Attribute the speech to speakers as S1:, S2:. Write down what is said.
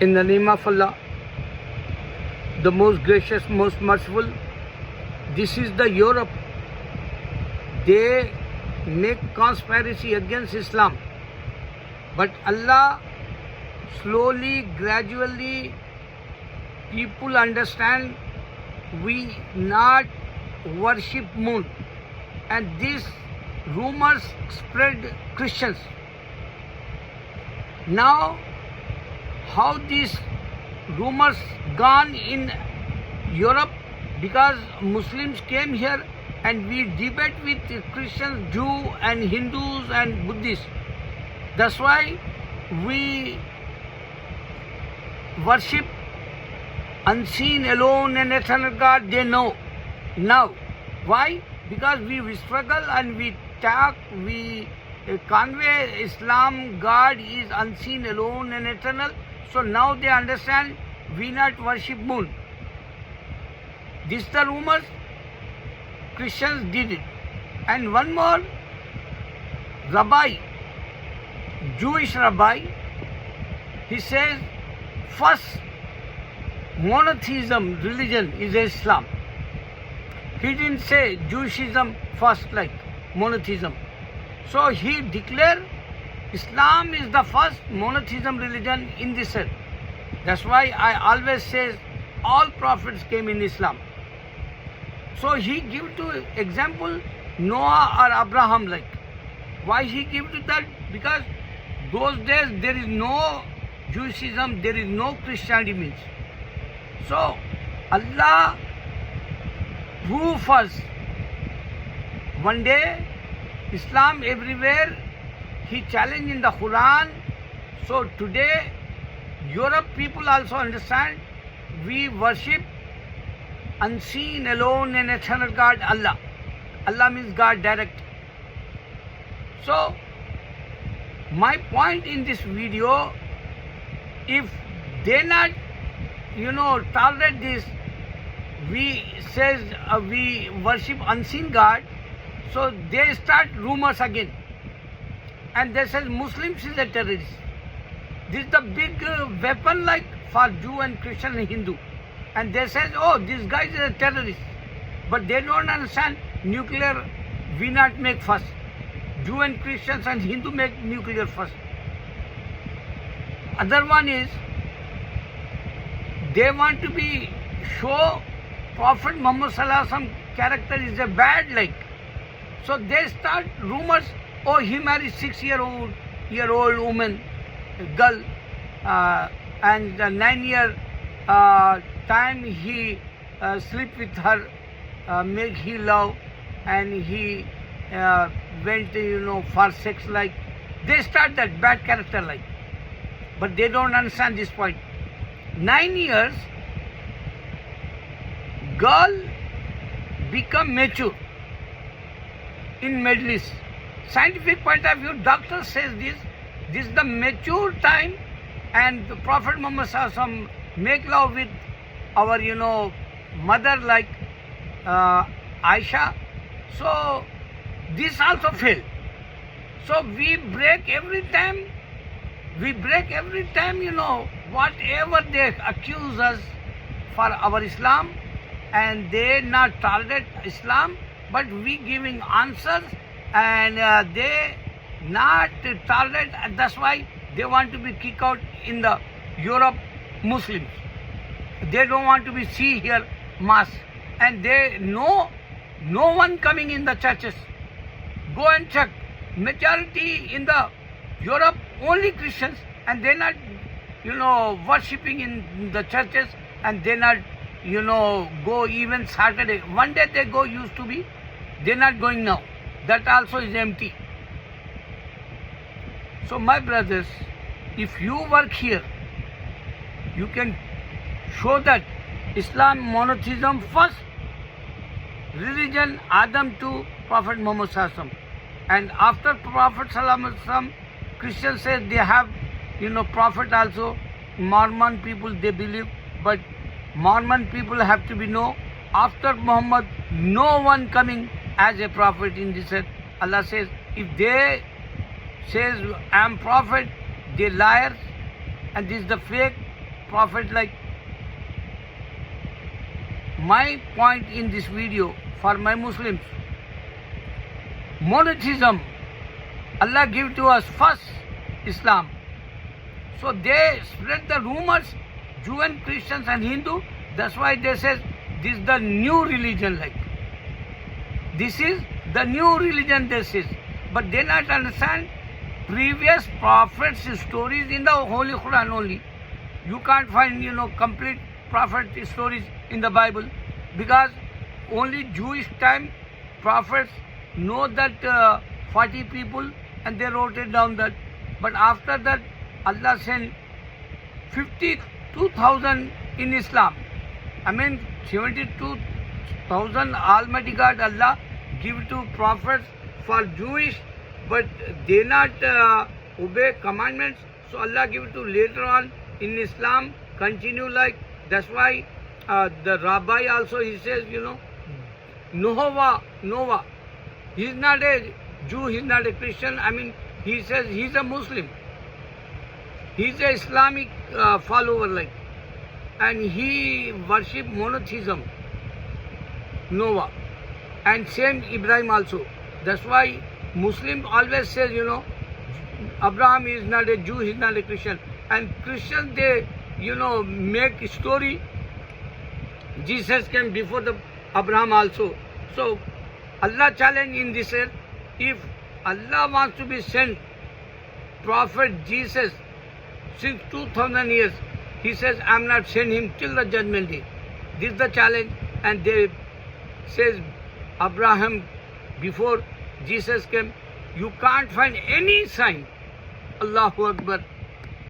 S1: In the name of Allah, the most gracious, most merciful, this is the Europe. They make conspiracy against Islam. But Allah, slowly, gradually, people understand we not worship moon. And these rumors spread Christians. Now, how these rumors gone in Europe? Because Muslims came here and we debate with Christians, Jew and Hindus and Buddhists. That's why we worship unseen, alone and eternal God. They know now. Why? Because we struggle and we talk, we convey Islam, God is unseen, alone and eternal. So now they understand we not worship moon. This the rumors. Christians did it. And one more, rabbi, Jewish rabbi, he says first monotheism religion is Islam. He didn't say Jewishism first like monotheism. So he declared Islam is the first monotheism religion in this earth. That's why I always say all prophets came in Islam. So he give to example Noah or Abraham like. Why he give to that? Because those days there is no Jewishism, there is no Christianity means. So Allah prove us one day Islam everywhere. He challenged in the Quran. So today Europe people also understand we worship unseen, alone and eternal God, Allah. Allah means God direct. So my point in this video, if they not tolerate this, we says we worship unseen God, so they start rumors again. And they says Muslims is a terrorist. This is the big weapon like for Jew and Christian and Hindu. And they says, oh, this guy is a terrorist. But they don't understand nuclear we not make first. Jew and Christians and Hindu make nuclear first. Other one is they want to be show Prophet Muhammad Sallallahu Alaihi Wasallam character is a bad like. So they start rumors, oh, he married 6-year-old woman, girl, and 9-year time he sleep with her, make he love, and he went for sex like. They start that bad character like. But they don't understand this point. 9 years, girl become mature in Middle East. Scientific point of view, doctor says this is the mature time, and the Prophet Muhammad Sallallahu Alaihi Wasallam make love with our mother like Aisha. So this also fail. So we break every time, whatever they accuse us for our Islam, and they not tolerate Islam, but we giving answers, and they not tolerate. And that's why they want to be kicked out in the Europe Muslims. They don't want to be see here mass, and they know no one coming in the churches. Go and check. Majority in the Europe only Christians, and they not worshipping in the churches, and they not go even Saturday. One day they go used to be, they're not going now. That also is empty. So my brothers, if you work here, you can show that Islam monotheism first religion Adam to Prophet Muhammad Sallallahu Alaihi Wasallam. And after Prophet Sallallahu Alaihi Wasallam, Christians say they have prophet also. Mormon people they believe, but Mormon people have to be know after Muhammad no one coming as a prophet in this earth. Allah says if they says I am prophet, they liars, and this is the fake. prophet like. My point in this video for my Muslims, monotheism, Allah give to us first Islam. So they spread the rumors, Jew and Christians and Hindu, that's why they say this is the new religion like. This is the new religion they say. But they not understand previous prophets' stories in the Holy Quran only. You can't find, complete prophet stories in the Bible, because only Jewish time prophets know that 40 people and they wrote it down that. But after that, Allah sent 52,000 in Islam. 72,000 Almighty God Allah give to prophets for Jewish, but they not obey commandments. So Allah give to later on in Islam, continue like. That's why the Rabbi also, he says, Noah. He's not a Jew, he's not a Christian. He says he's a Muslim. He's a Islamic follower like. And he worship monotheism, Noah. And same Ibrahim also. That's why Muslim always says, Abraham is not a Jew, he's not a Christian. And Christians, they, make story. Jesus came before the Abraham also. So Allah challenge in this earth, if Allah wants to be sent prophet Jesus since 2000 years, he says, I'm not send him till the judgment day. This is the challenge. And they says, Abraham, before Jesus came, you can't find any sign. Allahu Akbar.